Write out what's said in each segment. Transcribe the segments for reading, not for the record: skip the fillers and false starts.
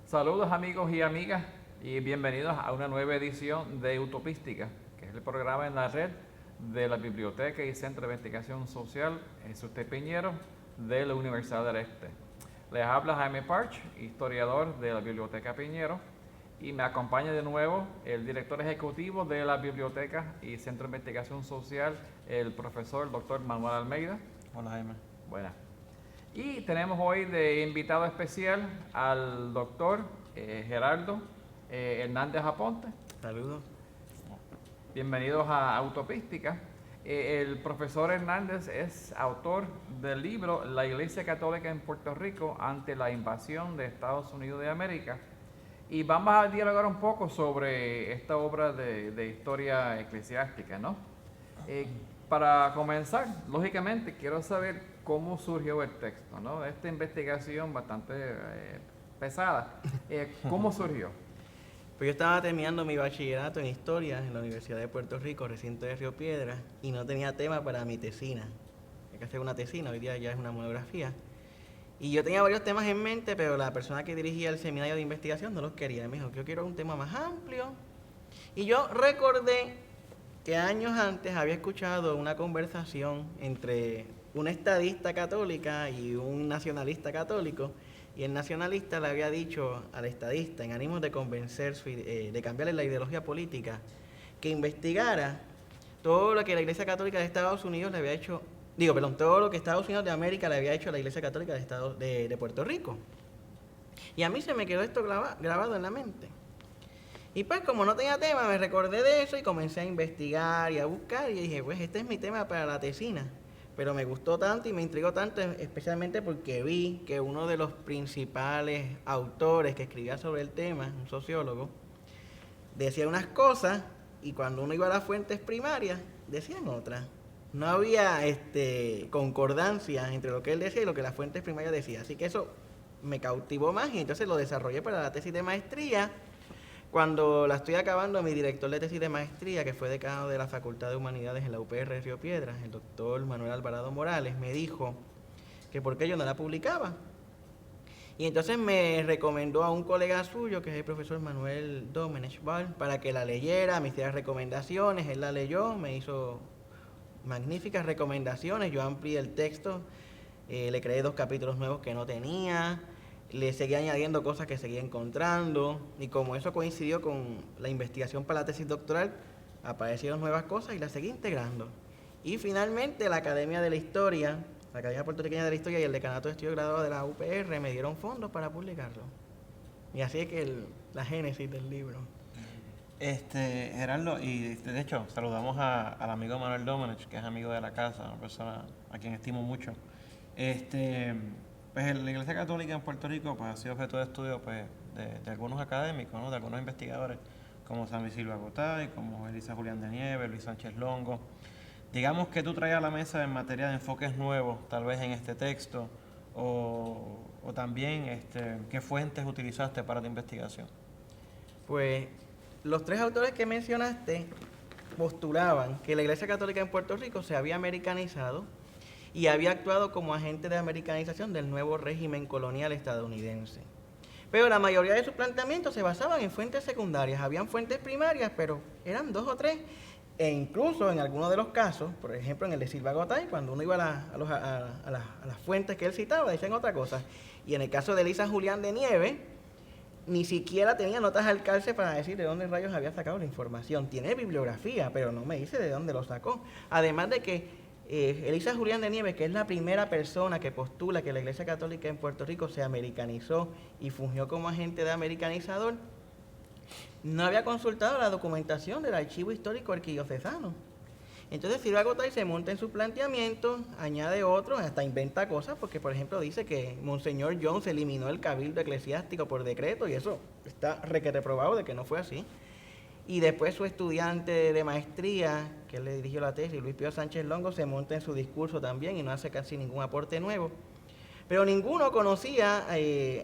Saludos amigos y amigas y bienvenidos a una nueva edición de Utopística, que es el programa en la red de la Biblioteca y Centro de Investigación Social Jesús T. Piñero de la Universidad del Este. Les habla Jaime Parch, historiador de la Biblioteca Piñero, y me acompaña de nuevo el director ejecutivo de la Biblioteca y Centro de Investigación Social, el profesor Dr. Manuel Almeida. Hola Jaime. Buenas. Y tenemos hoy de invitado especial al doctor Gerardo Hernández Aponte. Saludos. Bienvenidos a Utopística. El profesor Hernández es autor del libro La Iglesia Católica en Puerto Rico ante la invasión de Estados Unidos de América. Y vamos a dialogar un poco sobre esta obra de historia eclesiástica, ¿no? Para comenzar, lógicamente, quiero saber cómo surgió el texto, ¿no? Esta investigación bastante pesada. ¿Cómo surgió? Pues yo estaba terminando mi bachillerato en Historia en la Universidad de Puerto Rico, recinto de Río Piedras, y no tenía tema para mi tesina. Hay que hacer una tesina, hoy día ya es una monografía. Y yo tenía varios temas en mente, pero la persona que dirigía el seminario de investigación no los quería. Me dijo que yo quiero un tema más amplio. Y yo recordé que años antes había escuchado una conversación entre una estadista católica y un nacionalista católico, y el nacionalista le había dicho al estadista, en ánimos de convencer, de cambiarle la ideología política, que investigara todo lo que la Iglesia Católica de Estados Unidos le había hecho, todo lo que Estados Unidos de América le había hecho a la Iglesia Católica de Puerto Rico. Y a mí se me quedó esto grabado en la mente. Y pues como no tenía tema, me recordé de eso y comencé a investigar y a buscar, y dije, pues este es mi tema para la tesina. Pero me gustó tanto y me intrigó tanto, especialmente porque vi que uno de los principales autores que escribía sobre el tema, un sociólogo, decía unas cosas y cuando uno iba a las fuentes primarias, decían otras. No había concordancia entre lo que él decía y lo que las fuentes primarias decían. Así que eso me cautivó más y entonces lo desarrollé para la tesis de maestría. Cuando la estoy acabando, mi director de tesis de maestría, que fue decano de la Facultad de Humanidades en la UPR de Río Piedras, el doctor Manuel Alvarado Morales, me dijo que por qué yo no la publicaba. Y entonces me recomendó a un colega suyo, que es el profesor Manuel Domenech Val, para que la leyera, me hiciera recomendaciones. Él la leyó, me hizo magníficas recomendaciones, yo amplié el texto, le creé 2 capítulos nuevos que no tenía, le seguí añadiendo cosas que seguía encontrando, y como eso coincidió con la investigación para la tesis doctoral, aparecieron nuevas cosas y las seguí integrando. Y finalmente la Academia de la Historia, la Academia Puertorriqueña de la Historia y el Decanato de Estudios Graduados de la UPR me dieron fondos para publicarlo. Y así es que la génesis del libro. Gerardo, y de hecho saludamos al amigo Manuel Domenech, que es amigo de la casa, una persona a quien estimo mucho. Pues la Iglesia Católica en Puerto Rico pues, ha sido objeto de estudio pues, de algunos académicos, ¿no? De algunos investigadores, como San Luis Silva Gotay, como Elisa Julián de Nieves, Luis Sánchez Longo. Digamos que tú traías a la mesa en materia de enfoques nuevos, tal vez en este texto, o también qué fuentes utilizaste para tu investigación. Pues los 3 autores que mencionaste postulaban que la Iglesia Católica en Puerto Rico se había americanizado y había actuado como agente de americanización del nuevo régimen colonial estadounidense. Pero la mayoría de sus planteamientos se basaban en fuentes secundarias. Habían fuentes primarias, pero eran 2 o 3. E incluso en algunos de los casos, por ejemplo en el de Silva Gotay, cuando uno iba a las fuentes que él citaba, decían otra cosa. Y en el caso de Elisa Julián de Nieves, ni siquiera tenía notas al calce para decir de dónde rayos había sacado la información. Tiene bibliografía, pero no me dice de dónde lo sacó. Además de que Elisa Julián de Nieves, que es la primera persona que postula que la Iglesia Católica en Puerto Rico se americanizó y fungió como agente de americanizador, no había consultado la documentación del Archivo Histórico Arquidiocesano. Entonces Silva Gotay se monta en su planteamiento, añade otros, hasta inventa cosas, porque por ejemplo dice que Monseñor Jones eliminó el cabildo eclesiástico por decreto, y eso está reprobado de que no fue así. Y después su estudiante de maestría, que le dirigió la tesis, Luis Pío Sánchez Longo, se monta en su discurso también y no hace casi ningún aporte nuevo. Pero ninguno conocía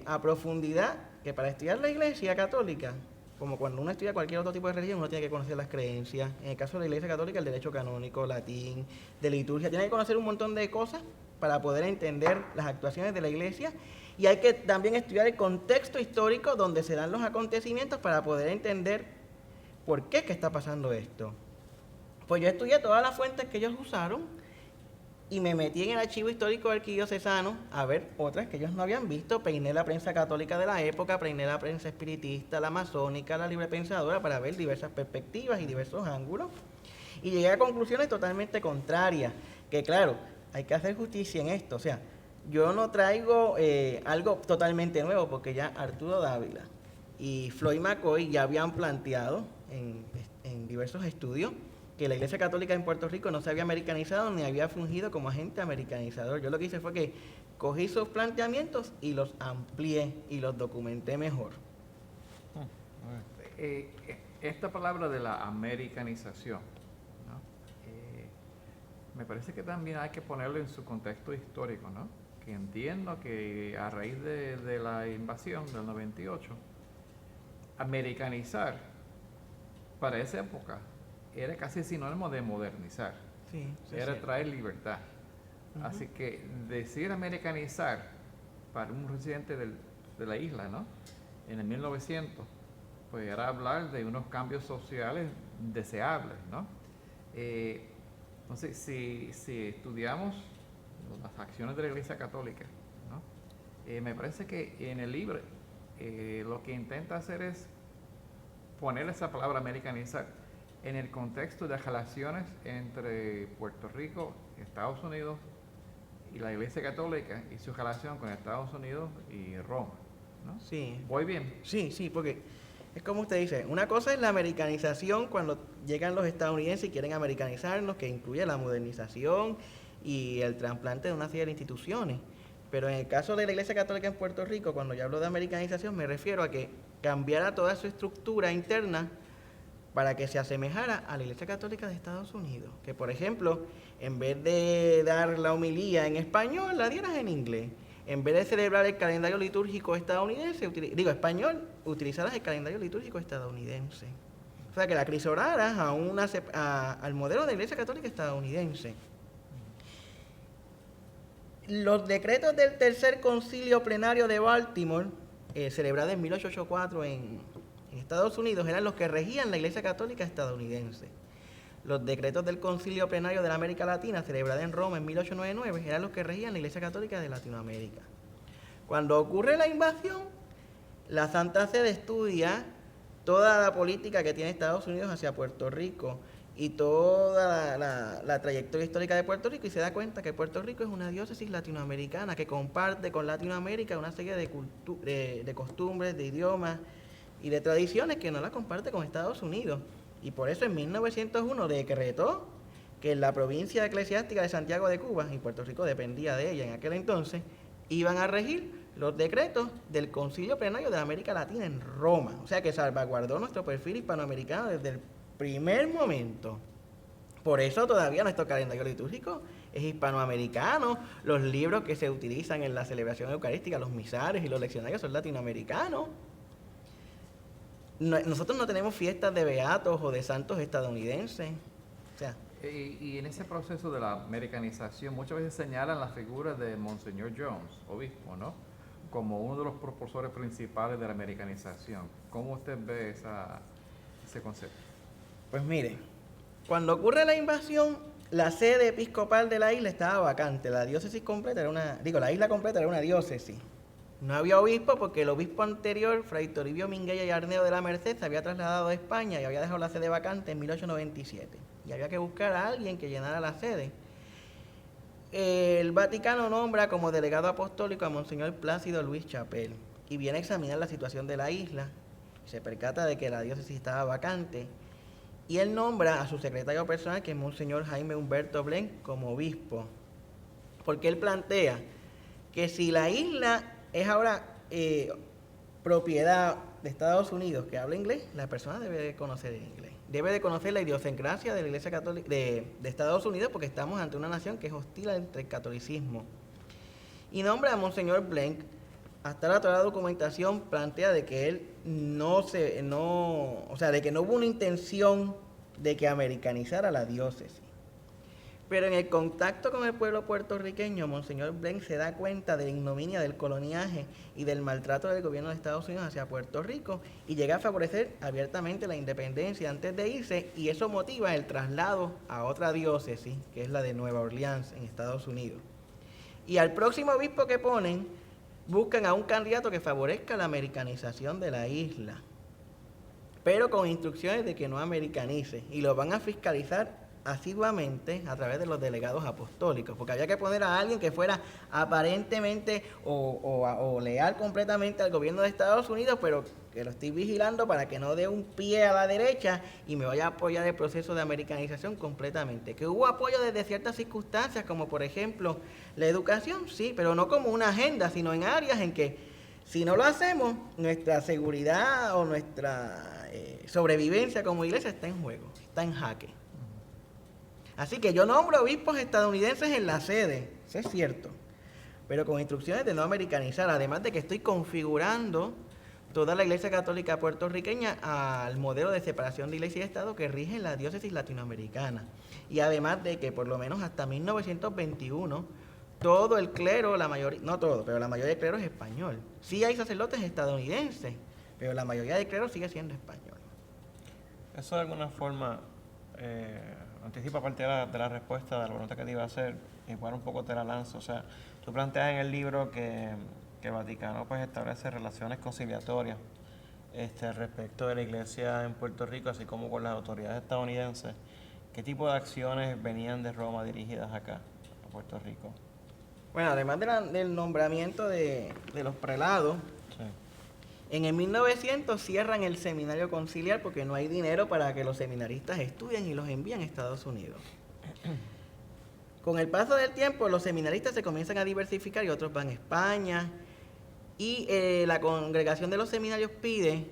a profundidad que para estudiar la Iglesia Católica, como cuando uno estudia cualquier otro tipo de religión, uno tiene que conocer las creencias. En el caso de la Iglesia Católica, el derecho canónico, latín, de liturgia. Tiene que conocer un montón de cosas para poder entender las actuaciones de la Iglesia. Y hay que también estudiar el contexto histórico donde se dan los acontecimientos para poder entender por qué es que está pasando esto. Pues yo estudié todas las fuentes que ellos usaron y me metí en el archivo histórico arquidiocesano a ver otras que ellos no habían visto. Peiné la prensa católica de la época, peiné la prensa espiritista, la masónica, la librepensadora, para ver diversas perspectivas y diversos ángulos. Y llegué a conclusiones totalmente contrarias, que claro, hay que hacer justicia en esto. O sea, yo no traigo algo totalmente nuevo, porque ya Arturo Dávila y Floyd McCoy ya habían planteado en diversos estudios que la Iglesia Católica en Puerto Rico no se había americanizado ni había fungido como agente americanizador. Yo lo que hice fue que cogí sus planteamientos y los amplié y los documenté mejor. Esta palabra de la americanización, ¿no? Me parece que también hay que ponerlo en su contexto histórico, ¿no? Que entiendo que a raíz de la invasión del 98, americanizar para esa época era casi sinónimo de modernizar, Sí, era traer libertad. Así que decir americanizar para un residente de la isla, ¿no? En el 1900, pues era hablar de unos cambios sociales deseables, ¿no? Entonces, si estudiamos las acciones de la Iglesia Católica, ¿no? Me parece que en el libro lo que intenta hacer es poner esa palabra americanizar en el contexto de las relaciones entre Puerto Rico, Estados Unidos y la Iglesia Católica y su relación con Estados Unidos y Roma, ¿no? Sí. ¿Voy bien? Sí, porque es como usted dice, una cosa es la americanización cuando llegan los estadounidenses y quieren americanizarnos, que incluye la modernización y el trasplante de una serie de instituciones. Pero en el caso de la Iglesia Católica en Puerto Rico, cuando yo hablo de americanización, me refiero a que cambiara toda su estructura interna para que se asemejara a la Iglesia Católica de Estados Unidos. Que, por ejemplo, en vez de dar la homilía en español, la dieras en inglés. En vez de celebrar el calendario litúrgico estadounidense, español, utilizaras el calendario litúrgico estadounidense. O sea, que la crisoraras al modelo de la Iglesia Católica estadounidense. Los decretos del Tercer Concilio Plenario de Baltimore, celebrado en 1884 en Estados Unidos, eran los que regían la Iglesia Católica estadounidense. Los decretos del Concilio Plenario de la América Latina, celebrado en Roma en 1899, eran los que regían la Iglesia Católica de Latinoamérica. Cuando ocurre la invasión, la Santa Sede estudia toda la política que tiene Estados Unidos hacia Puerto Rico y toda la trayectoria histórica de Puerto Rico, y se da cuenta que Puerto Rico es una diócesis latinoamericana que comparte con Latinoamérica una serie de costumbres, de idiomas y de tradiciones que no la comparte con Estados Unidos. Y por eso en 1901 decretó que en la provincia eclesiástica de Santiago de Cuba, y Puerto Rico dependía de ella en aquel entonces, iban a regir los decretos del Concilio Plenario de América Latina en Roma. O sea que salvaguardó nuestro perfil hispanoamericano desde el primer momento. Por eso todavía nuestro calendario litúrgico es hispanoamericano, los libros que se utilizan en la celebración eucarística, los misales y los leccionarios son latinoamericanos. Nosotros no tenemos fiestas de beatos o de santos estadounidenses. O sea, Y en ese proceso de la americanización, muchas veces señalan la figura de Monseñor Jones, obispo, ¿no? Como uno de los propulsores principales de la americanización. ¿Cómo usted ve ese concepto? pues mire, cuando ocurre la invasión, la sede episcopal de la isla estaba vacante. La diócesis completa la isla completa era una diócesis. No había obispo porque el obispo anterior, Fray Toribio Minguella y Arneo de la Merced, se había trasladado a España y había dejado la sede vacante en 1897. Y había que buscar a alguien que llenara la sede. El Vaticano nombra como delegado apostólico a Monseñor Plácido Luis Chapel y viene a examinar la situación de la isla. Se percata de que la diócesis estaba vacante y él nombra a su secretario personal, que es Monseñor Jaime Humberto Blenk, como obispo, porque él plantea que si la isla es ahora propiedad de Estados Unidos que habla inglés, la persona debe de conocer el inglés. Debe de conocer la idiosincrasia de la Iglesia Católica de Estados Unidos, porque estamos ante una nación que es hostil entre el catolicismo. Y nombra a Monseñor Blenk. Hasta ahora toda la documentación plantea de que él de que no hubo una intención de que americanizara la diócesis. Pero en el contacto con el pueblo puertorriqueño, Monseñor Blenk se da cuenta de la ignominia del coloniaje y del maltrato del gobierno de Estados Unidos hacia Puerto Rico, y llega a favorecer abiertamente la independencia antes de irse, y eso motiva el traslado a otra diócesis, que es la de Nueva Orleans, en Estados Unidos. Y al próximo obispo que ponen, buscan a un candidato que favorezca la americanización de la isla, pero con instrucciones de que no americanice, y lo van a fiscalizar asiduamente a través de los delegados apostólicos, porque había que poner a alguien que fuera aparentemente o leal completamente al gobierno de Estados Unidos, pero que lo estoy vigilando para que no dé un pie a la derecha y me vaya a apoyar el proceso de americanización completamente. Que hubo apoyo desde ciertas circunstancias, como por ejemplo la educación, sí, pero no como una agenda, sino en áreas en que si no lo hacemos, nuestra seguridad o nuestra sobrevivencia como iglesia está en juego, está en jaque. Así que yo nombro obispos estadounidenses en la sede, eso es cierto, pero con instrucciones de no americanizar, además de que estoy configurando toda la Iglesia Católica puertorriqueña al modelo de separación de Iglesia y Estado que rige en la diócesis latinoamericana. Y además de que por lo menos hasta 1921 todo el clero, no todo, pero la mayoría del clero es español. Sí hay sacerdotes estadounidenses, pero la mayoría del clero sigue siendo español. Eso de alguna forma anticipa parte de la respuesta de la pregunta que te iba a hacer, igual un poco te la lanzo. O sea, tú planteas en el libro que Vaticano pues establece relaciones conciliatorias respecto de la iglesia en Puerto Rico, así como con las autoridades estadounidenses. ¿Qué tipo de acciones venían de Roma dirigidas acá, a Puerto Rico? Bueno, además del nombramiento de los prelados, Sí. en el 1900 cierran el seminario conciliar porque no hay dinero para que los seminaristas estudien y los envían a Estados Unidos. Con el paso del tiempo, los seminaristas se comienzan a diversificar y otros van a España. Y la congregación de los seminarios pide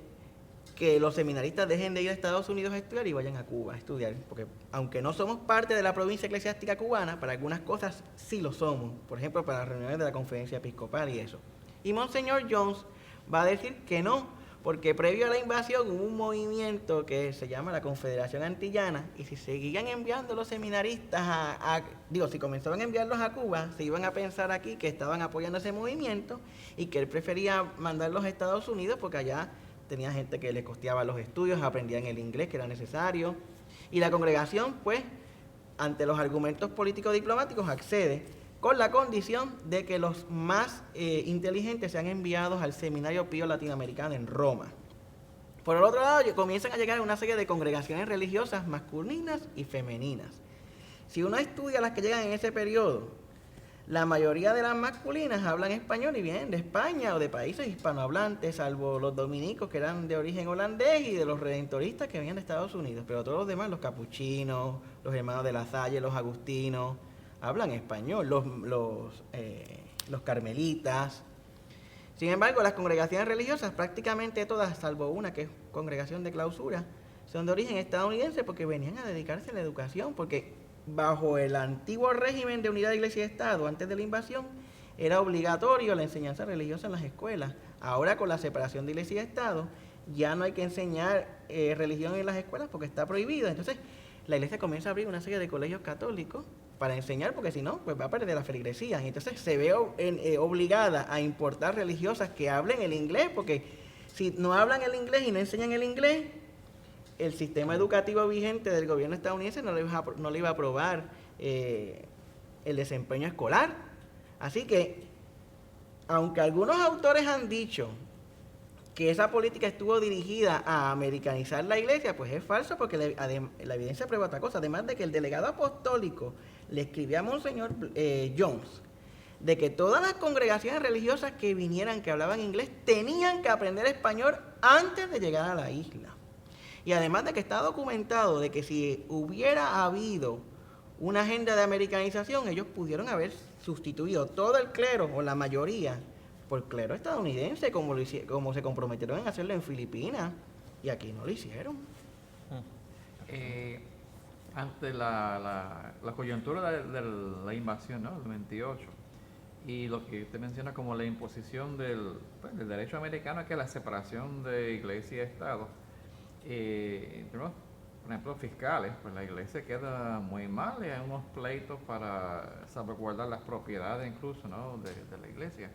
que los seminaristas dejen de ir a Estados Unidos a estudiar y vayan a Cuba a estudiar. Porque aunque no somos parte de la provincia eclesiástica cubana, para algunas cosas sí lo somos. Por ejemplo, para las reuniones de la conferencia episcopal y eso. Y Monseñor Jones va a decir que no, porque previo a la invasión hubo un movimiento que se llama la Confederación Antillana, y si seguían enviando los seminaristas si comenzaban a enviarlos a Cuba, se iban a pensar aquí que estaban apoyando ese movimiento y que él prefería mandarlos a Estados Unidos porque allá tenía gente que les costeaba los estudios, aprendían el inglés que era necesario, y la congregación, pues, ante los argumentos políticos diplomáticos, accede con la condición de que los más inteligentes sean enviados al Seminario Pío Latinoamericano en Roma. Por el otro lado, comienzan a llegar una serie de congregaciones religiosas masculinas y femeninas. Si uno estudia las que llegan en ese periodo, la mayoría de las masculinas hablan español y vienen de España o de países hispanohablantes, salvo los dominicos que eran de origen holandés y de los redentoristas que venían de Estados Unidos. Pero todos los demás, los capuchinos, los hermanos de la Salle, los agustinos, hablan español, los carmelitas. Sin embargo, las congregaciones religiosas, prácticamente todas, salvo una que es congregación de clausura, son de origen estadounidense porque venían a dedicarse a la educación, porque bajo el antiguo régimen de unidad de Iglesia y Estado, antes de la invasión, era obligatorio la enseñanza religiosa en las escuelas. Ahora, con la separación de Iglesia y Estado, ya no hay que enseñar religión en las escuelas porque está prohibido. Entonces, la Iglesia comienza a abrir una serie de colegios católicos para enseñar, porque si no, pues va a perder la feligresía. Y entonces se ve obligada a importar religiosas que hablen el inglés, porque si no hablan el inglés y no enseñan el inglés, el sistema educativo vigente del gobierno estadounidense no le iba a aprobar el desempeño escolar. Así que, aunque algunos autores han dicho que esa política estuvo dirigida a americanizar la iglesia, pues es falso, porque la evidencia prueba otra cosa. Además de que el delegado apostólico le escribió a Monseñor Jones de que todas las congregaciones religiosas que vinieran, que hablaban inglés, tenían que aprender español antes de llegar a la isla. Y además de que está documentado de que si hubiera habido una agenda de americanización, ellos pudieron haber sustituido todo el clero o la mayoría por clero estadounidense, como se comprometieron en hacerlo en Filipinas, y aquí no lo hicieron. Ante la coyuntura de la invasión, ¿no? Del 28, y lo que usted menciona como la imposición del derecho americano, que es la separación de iglesia y Estado, ¿no? Por ejemplo, fiscales, pues la iglesia queda muy mal y hay unos pleitos para salvaguardar las propiedades incluso, ¿no? de la iglesia.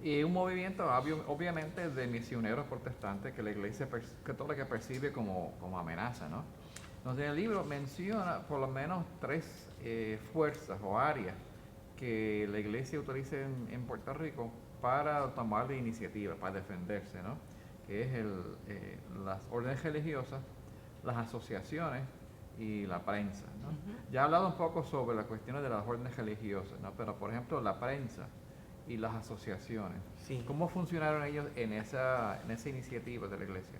Y un movimiento obviamente de misioneros protestantes que la iglesia católica percibe como amenaza, ¿no? Entonces el libro menciona por lo menos 3 fuerzas o áreas que la iglesia utiliza en Puerto Rico para tomar la iniciativa, para defenderse, ¿no? Que es las órdenes religiosas, las asociaciones y la prensa, ¿no? Ya he hablado un poco sobre las cuestiones de las órdenes religiosas, ¿no? Pero por ejemplo la prensa y las asociaciones, Sí. ¿cómo funcionaron ellos en esa iniciativa de la iglesia?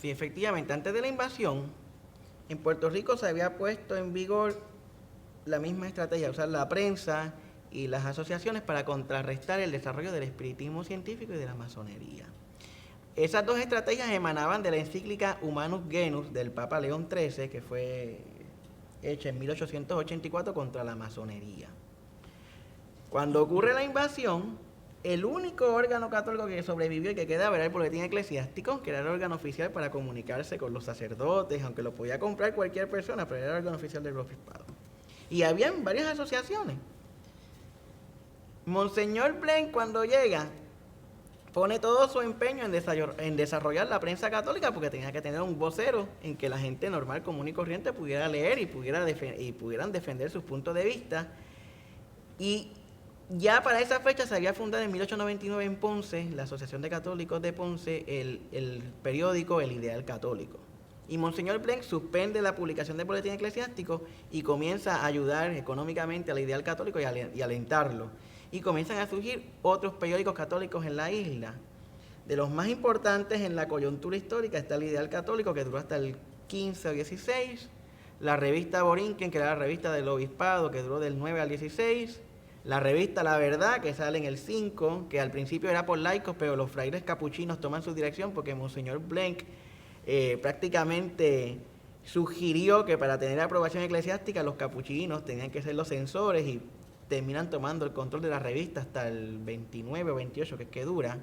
Sí, efectivamente, antes de la invasión, en Puerto Rico se había puesto en vigor la misma estrategia, usar la prensa y las asociaciones para contrarrestar el desarrollo del espiritismo científico y de la masonería. Esas 2 estrategias emanaban de la encíclica Humanus Genus del Papa León XIII, que fue hecha en 1884 contra la masonería. Cuando ocurre la invasión, el único órgano católico que sobrevivió y que quedaba era el boletín eclesiástico, que era el órgano oficial para comunicarse con los sacerdotes, aunque lo podía comprar cualquier persona, pero era el órgano oficial del obispado. Y habían varias asociaciones. Monseñor Blanc, cuando llega, pone todo su empeño en desarrollar la prensa católica, porque tenía que tener un vocero en que la gente normal, común y corriente pudiera leer y pudieran defender sus puntos de vista. Y ya para esa fecha se había fundado en 1899 en Ponce, la Asociación de Católicos de Ponce, el periódico El Ideal Católico. Y Monseñor Blanc suspende la publicación del boletín eclesiástico y comienza a ayudar económicamente al Ideal Católico y alentarlo. Y comienzan a surgir otros periódicos católicos en la isla. De los más importantes en la coyuntura histórica está el Ideal Católico, que duró hasta el 15 o 16, la revista Borinquen, que era la revista del obispado, que duró del 9 al 16, la revista La Verdad, que sale en el 5, que al principio era por laicos, pero los frailes capuchinos toman su dirección porque Monseñor Blanc prácticamente sugirió que para tener aprobación eclesiástica los capuchinos tenían que ser los censores y terminan tomando el control de la revista hasta el 29 o 28 que dura.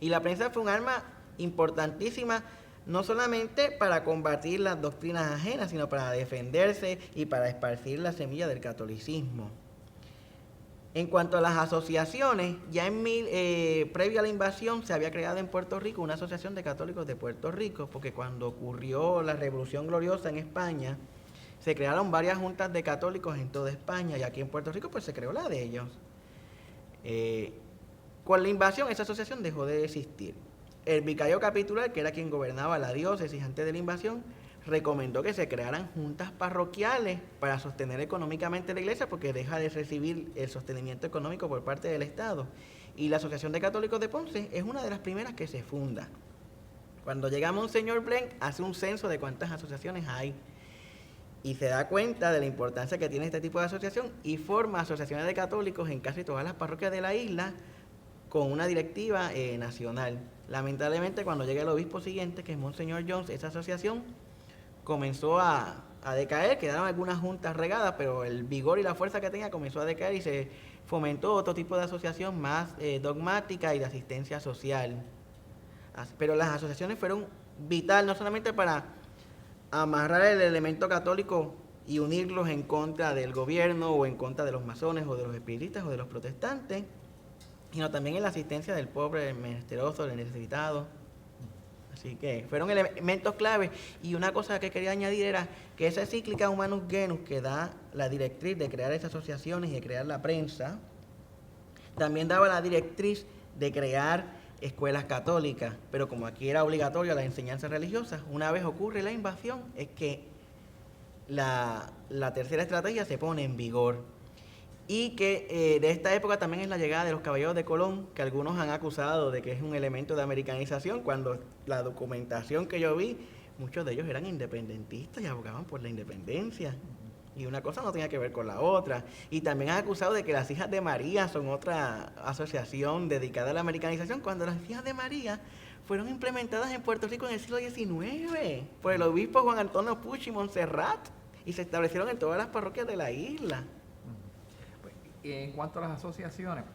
Y la prensa fue un arma importantísima, no solamente para combatir las doctrinas ajenas, sino para defenderse y para esparcir la semilla del catolicismo. En cuanto a las asociaciones, ya previo a la invasión se había creado en Puerto Rico una asociación de católicos de Puerto Rico, porque cuando ocurrió la Revolución Gloriosa en España, se crearon varias juntas de católicos en toda España, y aquí en Puerto Rico pues se creó la de ellos. Con la invasión esa asociación dejó de existir. El vicario capitular, que era quien gobernaba la diócesis antes de la invasión, recomendó que se crearan juntas parroquiales para sostener económicamente la iglesia, porque deja de recibir el sostenimiento económico por parte del Estado. Y la Asociación de Católicos de Ponce es una de las primeras que se funda. Cuando llega Monseñor Blanc, hace un censo de cuántas asociaciones hay y se da cuenta de la importancia que tiene este tipo de asociación y forma asociaciones de católicos en casi todas las parroquias de la isla con una directiva nacional. Lamentablemente, cuando llega el obispo siguiente, que es Monseñor Jones, esa asociación comenzó a decaer, quedaron algunas juntas regadas, pero el vigor y la fuerza que tenía comenzó a decaer y se fomentó otro tipo de asociación más dogmática y de asistencia social. Pero las asociaciones fueron vital, no solamente para amarrar el elemento católico y unirlos en contra del gobierno o en contra de los masones o de los espiritistas o de los protestantes, sino también en la asistencia del pobre, del menesteroso, del necesitado. Así que fueron elementos claves. Y una cosa que quería añadir era que esa encíclica Humanus Genus, que da la directriz de crear esas asociaciones y de crear la prensa, también daba la directriz de crear escuelas católicas, pero como aquí era obligatoria la enseñanza religiosa, una vez ocurre la invasión, es que la tercera estrategia se pone en vigor. Y que de esta época también es la llegada de los caballeros de Colón, que algunos han acusado de que es un elemento de americanización, cuando la documentación que yo vi, muchos de ellos eran independentistas y abogaban por la independencia. Y una cosa no tenía que ver con la otra. Y también han acusado de que las Hijas de María son otra asociación dedicada a la americanización, cuando las Hijas de María fueron implementadas en Puerto Rico en el siglo XIX por el obispo Juan Antonio Puch y Montserrat, y se establecieron en todas las parroquias de la isla. Y en cuanto a las asociaciones,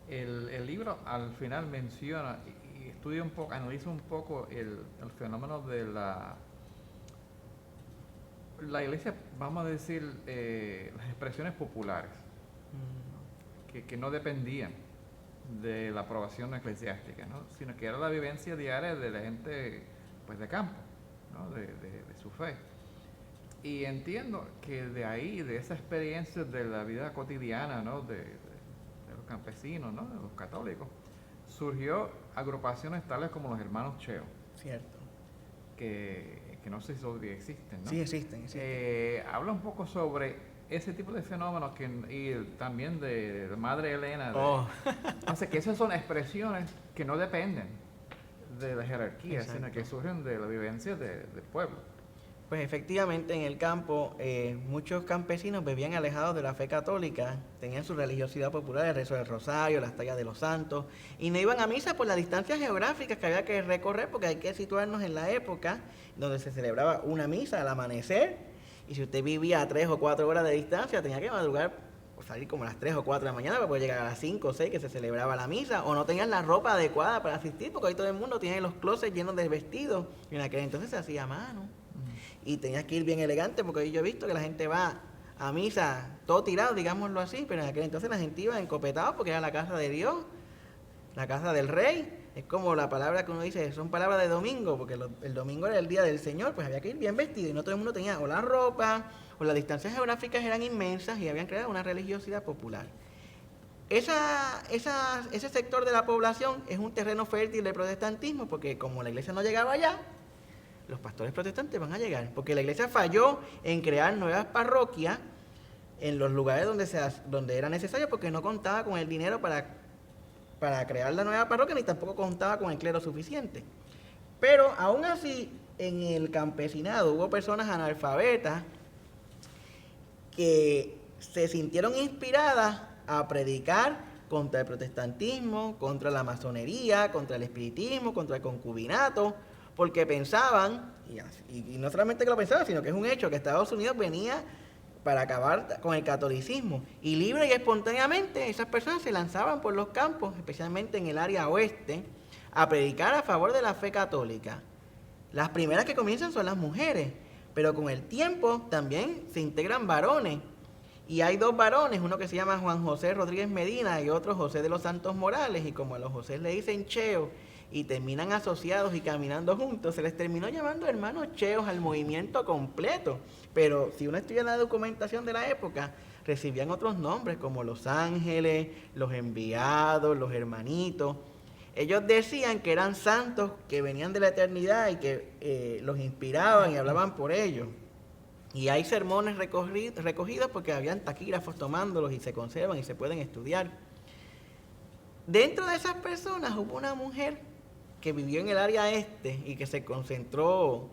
el libro al final menciona y estudia un poco, analiza un poco el fenómeno de la iglesia, vamos a decir, las expresiones populares, que no dependían de la aprobación eclesiástica, ¿no? Sino que era la vivencia diaria de la gente, pues, de campo, ¿no? de su fe. Y entiendo que de ahí, de esa experiencia de la vida cotidiana, ¿no? de los campesinos, ¿no? De los católicos, surgió agrupaciones tales como los hermanos Cheo. Cierto. Que no sé si todavía existen, ¿no? Sí, existen. Habla un poco sobre ese tipo de fenómenos y también de Madre Elena. Así que esas son expresiones que no dependen de la jerarquía, sino que surgen de la vivencia del pueblo. Pues efectivamente en el campo muchos campesinos vivían alejados de la fe católica, tenían su religiosidad popular, el rezo del rosario, las tallas de los santos, y no iban a misa por las distancias geográficas que había que recorrer, porque hay que situarnos en la época donde se celebraba una misa al amanecer, y si usted vivía a 3 o 4 horas de distancia, tenía que madrugar, o salir como a las 3 o 4 de la mañana para poder llegar a las 5 o 6 que se celebraba la misa, o no tenían la ropa adecuada para asistir, porque hoy todo el mundo tiene los closets llenos de vestidos, y en aquel entonces se hacía a mano. Y tenías que ir bien elegante, porque yo he visto que la gente va a misa todo tirado, digámoslo así, pero en aquel entonces la gente iba encopetado porque era la casa de Dios, la casa del rey. Es como la palabra que uno dice, son palabras de domingo, porque el domingo era el día del Señor, pues había que ir bien vestido, y no todo el mundo tenía o la ropa, o las distancias geográficas eran inmensas, y habían creado una religiosidad popular. Ese sector de la población es un terreno fértil del protestantismo, porque como la iglesia no llegaba allá, los pastores protestantes van a llegar, porque la iglesia falló en crear nuevas parroquias en los lugares donde era necesario, porque no contaba con el dinero para crear la nueva parroquia, ni tampoco contaba con el clero suficiente. Pero aún así, en el campesinado hubo personas analfabetas que se sintieron inspiradas a predicar contra el protestantismo, contra la masonería, contra el espiritismo, contra el concubinato, porque pensaban, y no solamente que lo pensaban, sino que es un hecho, que Estados Unidos venía para acabar con el catolicismo. Y libre y espontáneamente esas personas se lanzaban por los campos, especialmente en el área oeste, a predicar a favor de la fe católica. Las primeras que comienzan son las mujeres, pero con el tiempo también se integran varones. Y hay 2 varones, uno que se llama Juan José Rodríguez Medina y otro José de los Santos Morales, y como a los José le dicen Cheo, y terminan asociados y caminando juntos, se les terminó llamando hermanos Cheos al movimiento completo. Pero si uno estudia la documentación de la época, recibían otros nombres como los ángeles, los enviados, los hermanitos. Ellos decían que eran santos que venían de la eternidad y que los inspiraban y hablaban por ellos. Y hay sermones recogidos porque habían taquígrafos tomándolos y se conservan y se pueden estudiar. Dentro de esas personas hubo una mujer que vivió en el área este y que se concentró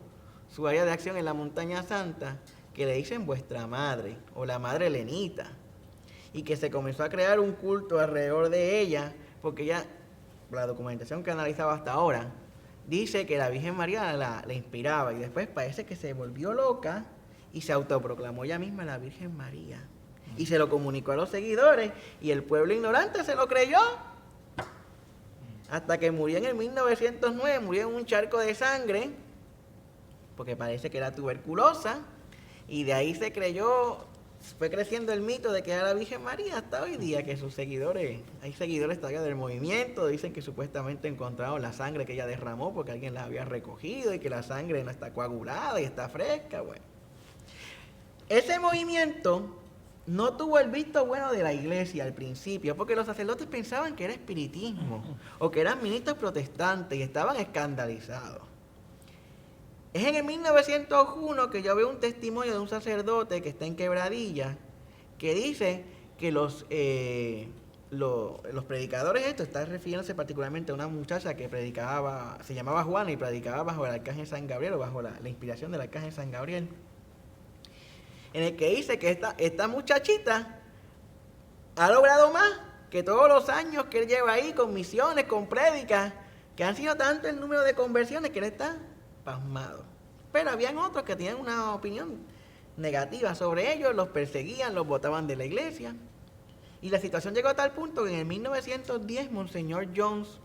su área de acción en la Montaña Santa, que le dicen vuestra madre o la madre Lenita, y que se comenzó a crear un culto alrededor de ella, porque ella, la documentación que analizaba hasta ahora, dice que la Virgen María la inspiraba, y después parece que se volvió loca y se autoproclamó ella misma la Virgen María, y se lo comunicó a los seguidores, y el pueblo ignorante se lo creyó, hasta que murió en el 1909, murió en un charco de sangre, porque parece que era tuberculosa, y de ahí se creyó, fue creciendo el mito de que era la Virgen María hasta hoy día, que sus seguidores, hay seguidores todavía del movimiento, dicen que supuestamente encontraron la sangre que ella derramó porque alguien la había recogido, y que la sangre no está coagulada y está fresca, bueno. Ese movimiento no tuvo el visto bueno de la iglesia al principio, porque los sacerdotes pensaban que era espiritismo o que eran ministros protestantes y estaban escandalizados. Es en el 1901 que yo veo un testimonio de un sacerdote que está en Quebradilla, que dice que los predicadores, esto está refiriéndose particularmente a una muchacha que predicaba, se llamaba Juana y predicaba bajo el arcángel San Gabriel, o bajo la inspiración del arcángel San Gabriel, en el que dice que esta muchachita ha logrado más que todos los años que él lleva ahí con misiones, con prédicas, que han sido tanto el número de conversiones que él está pasmado. Pero habían otros que tenían una opinión negativa sobre ellos, los perseguían, los botaban de la iglesia. Y la situación llegó a tal punto que en el 1910 Monseñor Jones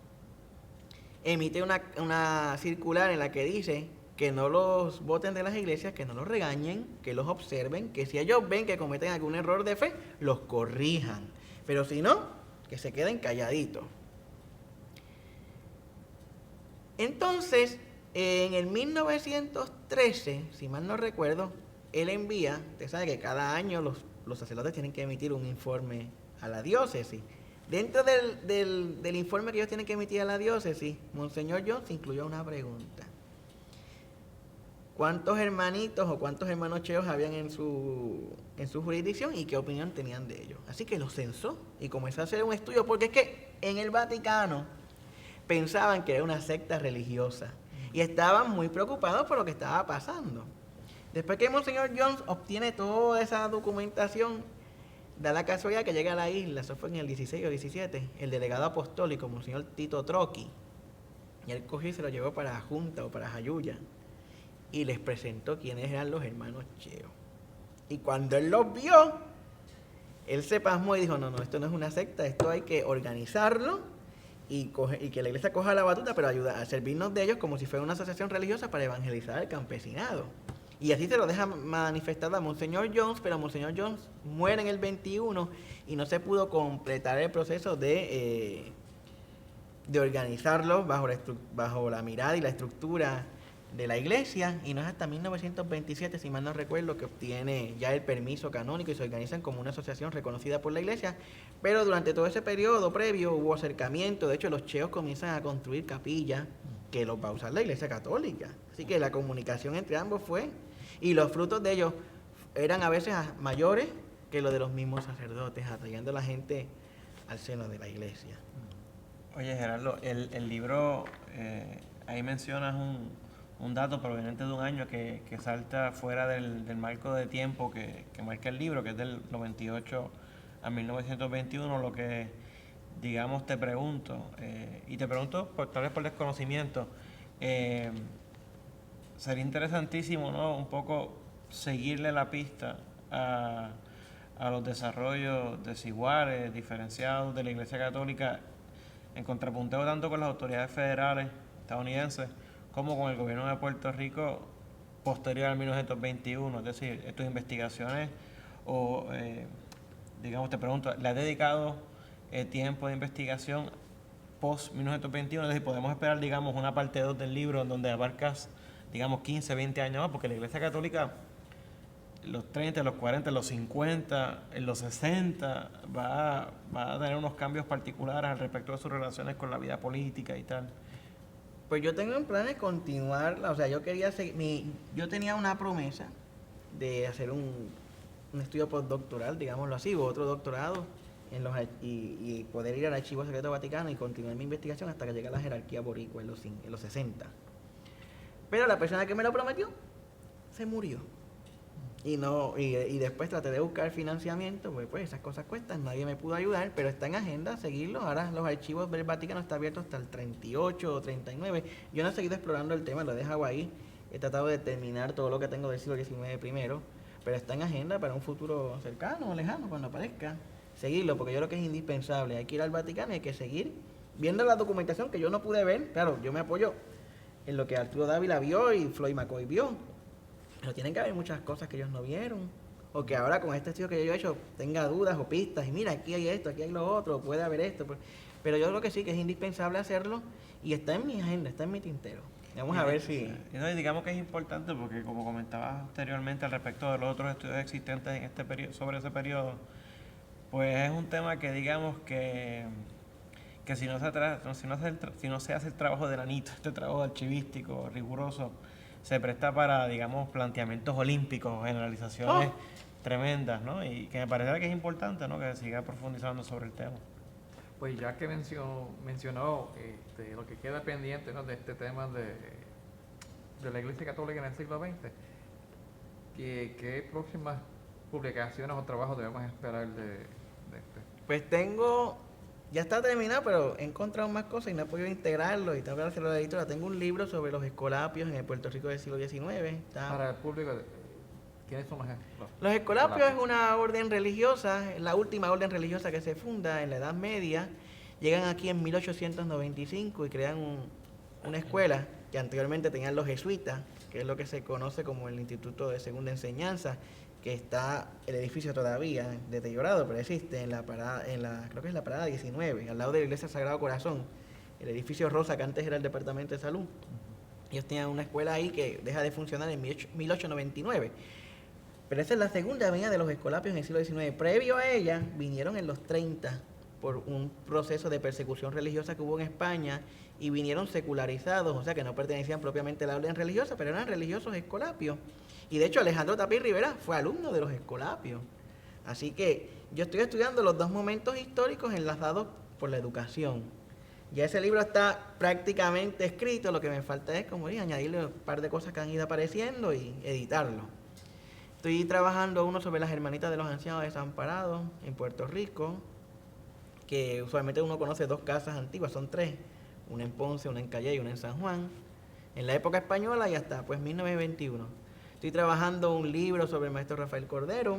emite una circular en la que dice que no los boten de las iglesias, que no los regañen, que los observen, que si ellos ven que cometen algún error de fe, los corrijan. Pero si no, que se queden calladitos. Entonces, en el 1913, si mal no recuerdo, él envía, usted sabe que cada año los sacerdotes tienen que emitir un informe a la diócesis. Dentro del informe que ellos tienen que emitir a la diócesis, Monseñor Jones incluyó una pregunta. ¿Cuántos hermanitos o cuántos hermanos cheos habían en su jurisdicción y qué opinión tenían de ellos? Así que los censó y comenzó a hacer un estudio, porque es que en el Vaticano pensaban que era una secta religiosa y estaban muy preocupados por lo que estaba pasando. Después que Monseñor Jones obtiene toda esa documentación, da la casualidad que llega a la isla, eso fue en el 16 o 17, el delegado apostólico, Monseñor Tito Trocchi, y él cogió y se lo llevó para Junta o para Jayuya, y les presentó quiénes eran los hermanos cheos. Y cuando él los vio, él se pasmó y dijo, no, esto no es una secta, esto hay que organizarlo y que la iglesia coja la batuta, pero ayudar a servirnos de ellos como si fuera una asociación religiosa para evangelizar al campesinado. Y así se lo deja manifestado a Monseñor Jones, pero Monseñor Jones muere en el 21 y no se pudo completar el proceso de organizarlo bajo la mirada y la estructura de la iglesia, y no es hasta 1927, si mal no recuerdo, que obtiene ya el permiso canónico y se organizan como una asociación reconocida por la iglesia. Pero durante todo ese periodo previo hubo acercamiento. De hecho, los cheos comienzan a construir capillas que los va a usar la iglesia católica. Así que la comunicación entre ambos fue, y los frutos de ellos eran a veces mayores que los de los mismos sacerdotes, atrayendo a la gente al seno de la iglesia. Oye, Gerardo, el libro, ahí mencionas un dato proveniente de un año que salta fuera del marco de tiempo que marca el libro, que es del 98 a 1921, lo que, digamos, te pregunto, y te pregunto tal vez por desconocimiento, sería interesantísimo, ¿no?, un poco seguirle la pista a los desarrollos desiguales, diferenciados de la Iglesia Católica, en contrapunteo tanto con las autoridades federales estadounidenses como con el gobierno de Puerto Rico posterior al 1921. Es decir, estas investigaciones, o digamos, te pregunto, ¿le has dedicado tiempo de investigación post 1921? Es decir, podemos esperar, digamos, una parte 2 del libro donde abarcas, digamos, 15, 20 años más, porque la Iglesia Católica, en los 30, en los 40, en los 50, en los 60, va a tener unos cambios particulares al respecto de sus relaciones con la vida política y tal. Pues yo tengo en planes continuarla, o sea, yo quería seguir, yo tenía una promesa de hacer un estudio postdoctoral, digámoslo así, o otro doctorado, y poder ir al Archivo Secreto Vaticano y continuar mi investigación hasta que llegue a la jerarquía boricua en los 60. Pero la persona que me lo prometió se murió. Y después traté de buscar financiamiento, pues esas cosas cuestan, nadie me pudo ayudar, pero está en agenda seguirlo. Ahora los archivos del Vaticano están abiertos hasta el 38 o 39. Yo no he seguido explorando el tema, lo he dejado ahí. He tratado de terminar todo lo que tengo del siglo XIX primero, pero está en agenda para un futuro cercano o lejano, cuando aparezca, seguirlo, porque yo creo que es indispensable. Hay que ir al Vaticano y hay que seguir viendo la documentación que yo no pude ver. Claro, yo me apoyo en lo que Arturo Dávila vio y Floyd McCoy vio. Pero tienen que haber muchas cosas que ellos no vieron, o que ahora con este estudio que yo he hecho tenga dudas o pistas, y mira, aquí hay esto, aquí hay lo otro, puede haber esto. Pero yo creo que sí, que es indispensable hacerlo, y está en mi agenda, está en mi tintero. Vamos a ver si... Y digamos que es importante porque, como comentabas anteriormente al respecto de los otros estudios existentes en este periodo, sobre ese periodo, pues es un tema que, digamos, que si no se hace el trabajo de granito, este trabajo archivístico riguroso, se presta para, digamos, planteamientos olímpicos, generalizaciones tremendas, ¿no? Y que me parece que es importante, ¿no? Que siga profundizando sobre el tema. Pues ya que mencionó lo que queda pendiente, ¿no?, de este tema de la Iglesia Católica en el siglo XX, ¿qué próximas publicaciones o trabajos debemos esperar de este? Pues ya está terminado, pero he encontrado más cosas y no he podido integrarlo y tengo que hacerlo a la editora. Tengo un libro sobre los escolapios en el Puerto Rico del siglo XIX. Para el público, ¿quiénes son Los escolapios es una orden religiosa, es la última orden religiosa que se funda en la Edad Media. Llegan aquí en 1895 y crean una escuela que anteriormente tenían los jesuitas, que es lo que se conoce como el Instituto de Segunda Enseñanza, que está el edificio todavía deteriorado, pero existe creo que es la parada 19, al lado de la Iglesia Sagrado Corazón, el edificio rosa que antes era el Departamento de Salud. Ellos tenían una escuela ahí que deja de funcionar en 1899. Pero esa es la segunda venida de los escolapios en el siglo XIX. Previo a ella, vinieron en los 30 por un proceso de persecución religiosa que hubo en España y vinieron secularizados, o sea que no pertenecían propiamente a la orden religiosa, pero eran religiosos escolapios. Y de hecho Alejandro Tapia Rivera fue alumno de los escolapios. Así que yo estoy estudiando los dos momentos históricos enlazados por la educación. Ya ese libro está prácticamente escrito, lo que me falta es, como dije, añadirle un par de cosas que han ido apareciendo y editarlo. Estoy trabajando uno sobre las hermanitas de los ancianos desamparados en Puerto Rico, que usualmente uno conoce dos casas antiguas, son tres, una en Ponce, una en Calle y una en San Juan, en la época española y hasta 1921. Estoy trabajando un libro sobre el maestro Rafael Cordero,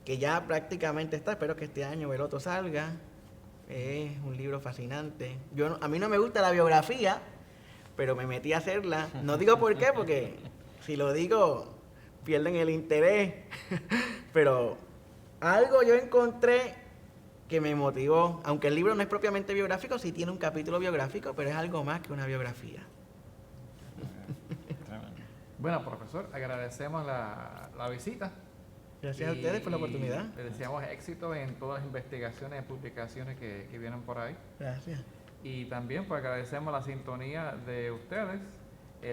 que ya prácticamente está, espero que este año el otro salga. Es un libro fascinante. A mí no me gusta la biografía, pero me metí a hacerla. No digo por qué, porque si lo digo pierden el interés, pero algo yo encontré que me motivó, aunque el libro no es propiamente biográfico, sí tiene un capítulo biográfico, pero es algo más que una biografía. Bueno, profesor, agradecemos la visita. Gracias a ustedes por la oportunidad. Le deseamos éxito en todas las investigaciones y publicaciones que vienen por ahí. Gracias. Y también pues agradecemos la sintonía de ustedes,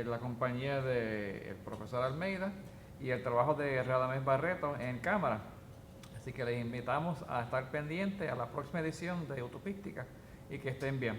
la compañía del profesor Almeida y el trabajo de Radamés Barreto en cámara. Así que les invitamos a estar pendientes a la próxima edición de Utopística y que estén bien.